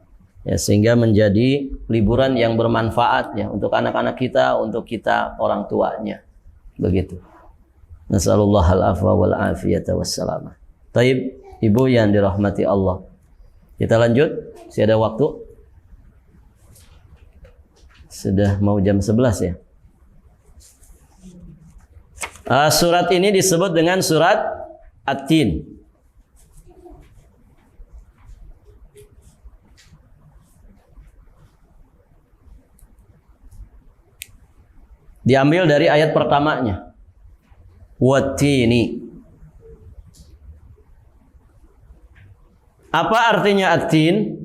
A: ya, sehingga menjadi liburan yang bermanfaat ya untuk anak-anak kita, untuk kita orang tuanya. Begitu. Nasallallahu al-afwa wal afiyata wassalamah. Taib, ibu yang dirahmati Allah. Kita lanjut, masih ada waktu. Sudah mau jam 11 ya. Surat ini disebut dengan surat At-Tin. Diambil dari ayat pertamanya. Wat-tini. Apa artinya at-tin?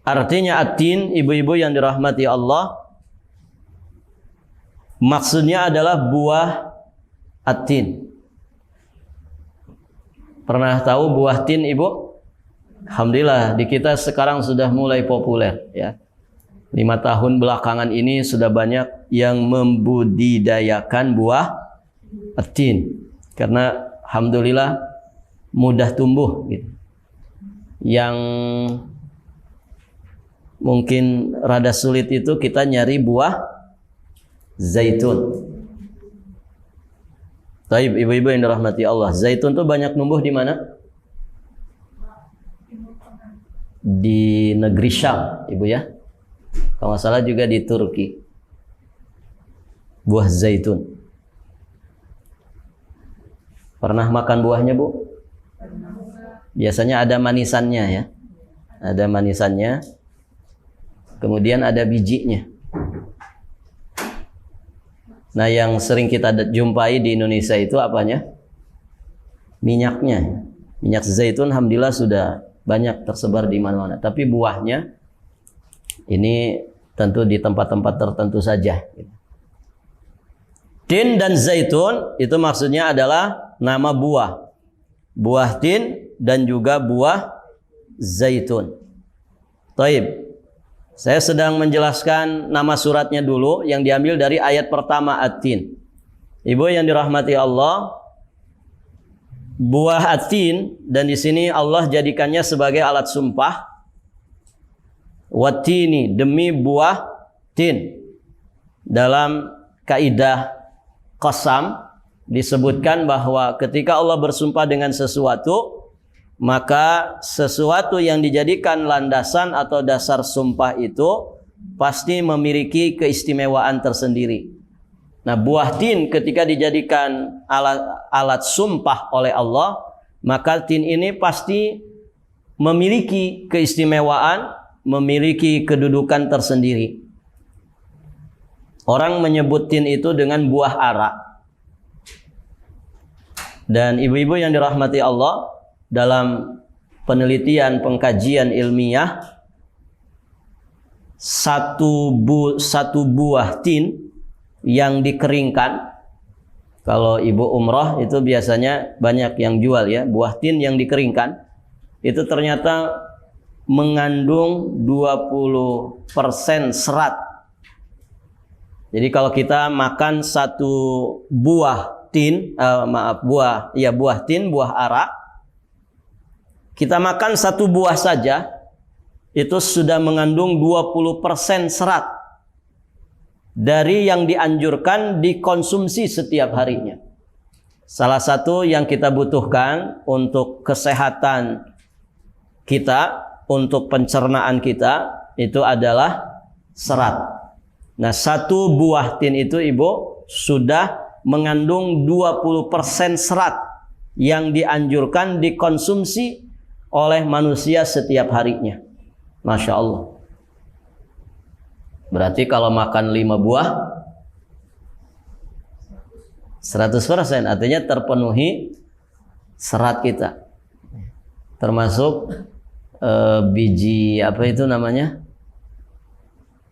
A: Artinya at-tin, ibu-ibu yang dirahmati Allah, maksudnya adalah buah at-tin. Pernah tahu buah tin, ibu? Alhamdulillah, di kita sekarang sudah mulai populer ya. 5 tahun belakangan ini sudah banyak yang membudidayakan buah at-tin. Karena alhamdulillah mudah tumbuh gitu. Yang mungkin rada sulit itu kita nyari buah zaitun. Taib, ibu-ibu yang dirahmati Allah, zaitun tuh banyak numbuh di mana? Di negeri Syam, ibu ya. Kalau nggak salah juga di Turki. Buah zaitun. Pernah makan buahnya, Bu? Biasanya ada manisannya ya. Ada manisannya. Kemudian ada bijinya. Nah, yang sering kita jumpai di Indonesia itu apanya? Minyaknya. Minyak zaitun alhamdulillah sudah banyak tersebar di mana-mana. Tapi buahnya ini tentu di tempat-tempat tertentu saja. Tin dan zaitun itu maksudnya adalah nama buah. Buah tin dan juga buah zaitun. Taib. Saya sedang menjelaskan nama suratnya dulu yang diambil dari ayat pertama At-Tin. Ibu yang dirahmati Allah, buah At-Tin, dan di sini Allah jadikannya sebagai alat sumpah. Wat-tini, demi buah tin. Dalam kaidah qasam disebutkan bahwa ketika Allah bersumpah dengan sesuatu, maka sesuatu yang dijadikan landasan atau dasar sumpah itu pasti memiliki keistimewaan tersendiri. Nah, buah tin ketika dijadikan alat sumpah oleh Allah, maka tin ini pasti memiliki keistimewaan, memiliki kedudukan tersendiri. Orang menyebut tin itu dengan buah ara. Dan ibu-ibu yang dirahmati Allah, dalam penelitian pengkajian ilmiah, satu buah tin yang dikeringkan, kalau ibu umrah itu biasanya banyak yang jual ya, buah tin yang dikeringkan itu ternyata mengandung 20% serat. Jadi kalau kita makan satu buah tin, buah tin, buah ara, kita makan satu buah saja, itu sudah mengandung 20% serat dari yang dianjurkan dikonsumsi setiap harinya. Salah satu yang kita butuhkan untuk kesehatan kita, untuk pencernaan kita, itu adalah serat. Nah, satu buah tin itu Ibu sudah mengandung 20% serat yang dianjurkan dikonsumsi oleh manusia setiap harinya. Masya Allah. Berarti kalau makan 5 buah 100%, artinya terpenuhi serat kita. Termasuk biji apa itu namanya?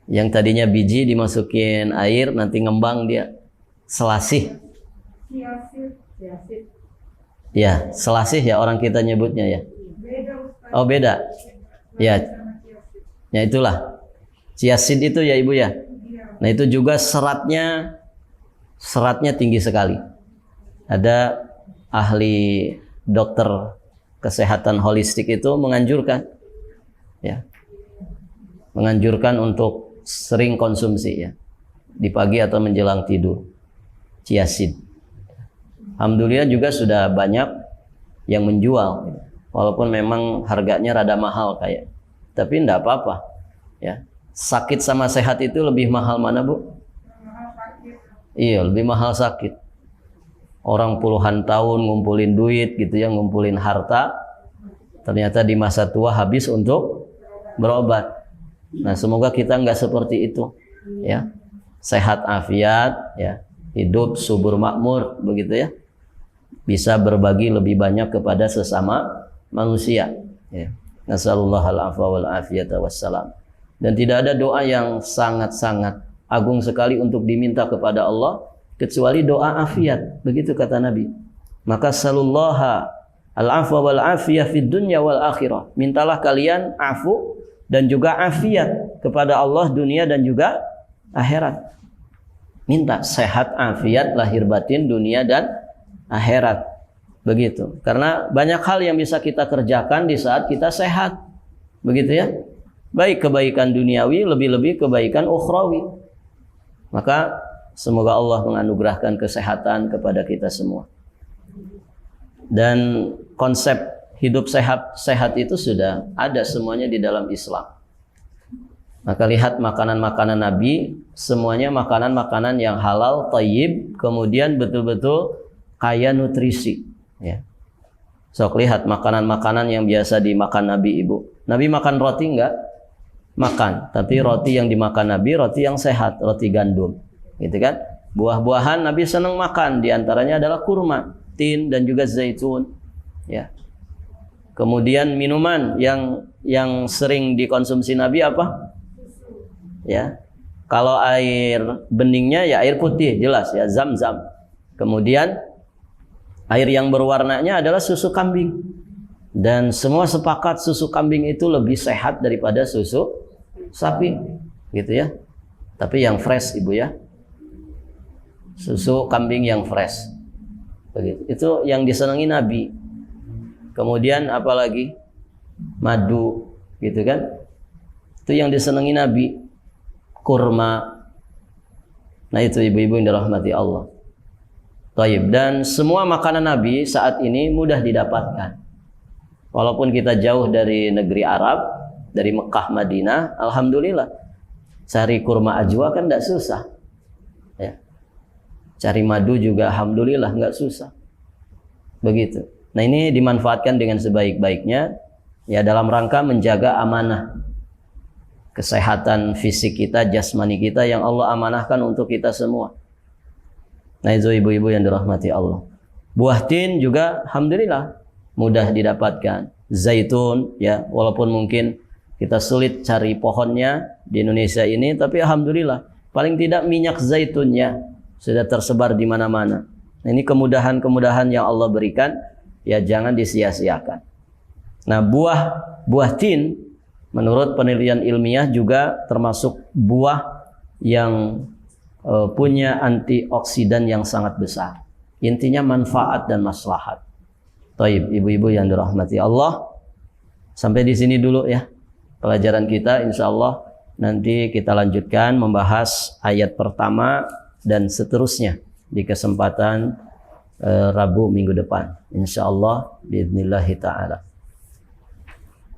A: Yang tadinya biji dimasukin air nanti ngembang dia. Selasih. Ya, selasih ya orang kita nyebutnya ya. Oh beda. Ya. Ya itulah. Chiasid itu ya Ibu ya. Nah itu juga seratnya tinggi sekali. Ada ahli dokter kesehatan holistik itu menganjurkan ya. Menganjurkan untuk sering konsumsi ya. Di pagi atau menjelang tidur. Chiasid. Alhamdulillah juga sudah banyak yang menjual. Walaupun memang harganya rada mahal kayak. Tapi enggak apa-apa ya. Sakit sama sehat itu lebih mahal mana Bu? Iya, lebih mahal sakit. Orang puluhan tahun ngumpulin duit gitu ya, ngumpulin harta, ternyata di masa tua habis untuk berobat. Nah, semoga kita nggak seperti itu, ya. Sehat afiat, ya, hidup subur makmur, begitu ya. Bisa berbagi lebih banyak kepada sesama manusia. Ya. Nasallallahu al-afwa wal afiyata wassalam. Dan tidak ada doa yang sangat-sangat agung sekali untuk diminta kepada Allah kecuali doa afiat, begitu kata Nabi. Maka sallallahu al-afwa wal afiyah fid dunya wal akhirah. Mintalah kalian afu dan juga afiat kepada Allah dunia dan juga akhirat. Minta sehat afiat lahir batin dunia dan akhirat. Begitu. Karena banyak hal yang bisa kita kerjakan di saat kita sehat. Begitu ya. Baik kebaikan duniawi, lebih-lebih kebaikan ukhrawi. Maka semoga Allah menganugerahkan kesehatan kepada kita semua. Dan konsep hidup sehat itu sudah ada semuanya di dalam Islam. Maka lihat makanan-makanan Nabi, semuanya makanan-makanan yang halal, thayyib, kemudian betul-betul kaya nutrisi. Ya. Sok lihat makanan-makanan yang biasa dimakan Nabi Ibu. Nabi makan roti enggak? Makan, tapi roti yang dimakan Nabi roti yang sehat, roti gandum, gitu kan? Buah-buahan Nabi senang makan, diantaranya adalah kurma, tin dan juga zaitun, ya. Kemudian minuman yang sering dikonsumsi Nabi apa? Ya, kalau air beningnya ya air putih jelas ya Zam-Zam. Kemudian air yang berwarnanya adalah susu kambing. Dan semua sepakat susu kambing itu lebih sehat daripada susu sapi, gitu ya. Tapi yang fresh Ibu ya. Susu kambing yang fresh. Begitu. Itu yang disenangi Nabi. Kemudian apalagi? Madu, gitu kan? Itu yang disenangi Nabi. Kurma. Nah itu ibu-ibu yang dirahmati Allah. Taib. Dan semua makanan Nabi saat ini mudah didapatkan. Walaupun kita jauh dari negeri Arab, dari Mekah, Madinah, alhamdulillah. Cari kurma ajwa kan tidak susah. Ya. Cari madu juga alhamdulillah nggak susah. Begitu. Nah ini dimanfaatkan dengan sebaik-baiknya, ya dalam rangka menjaga amanah kesehatan fisik kita, jasmani kita yang Allah amanahkan untuk kita semua. Nah itu ibu-ibu yang dirahmati Allah. Buah tin juga alhamdulillah mudah didapatkan. Zaitun ya, walaupun mungkin kita sulit cari pohonnya di Indonesia ini, tapi alhamdulillah paling tidak minyak zaitunnya sudah tersebar di mana-mana. Nah, ini kemudahan-kemudahan yang Allah berikan, ya jangan disia-siakan. Nah, buah tin menurut penelitian ilmiah juga termasuk buah yang punya antioksidan yang sangat besar. Intinya manfaat dan maslahat. Taib, ibu-ibu yang dirahmati Allah. Sampai di sini dulu ya pelajaran kita, insya Allah nanti kita lanjutkan membahas ayat pertama dan seterusnya di kesempatan Rabu minggu depan, insya Allah biidznillah ta'ala.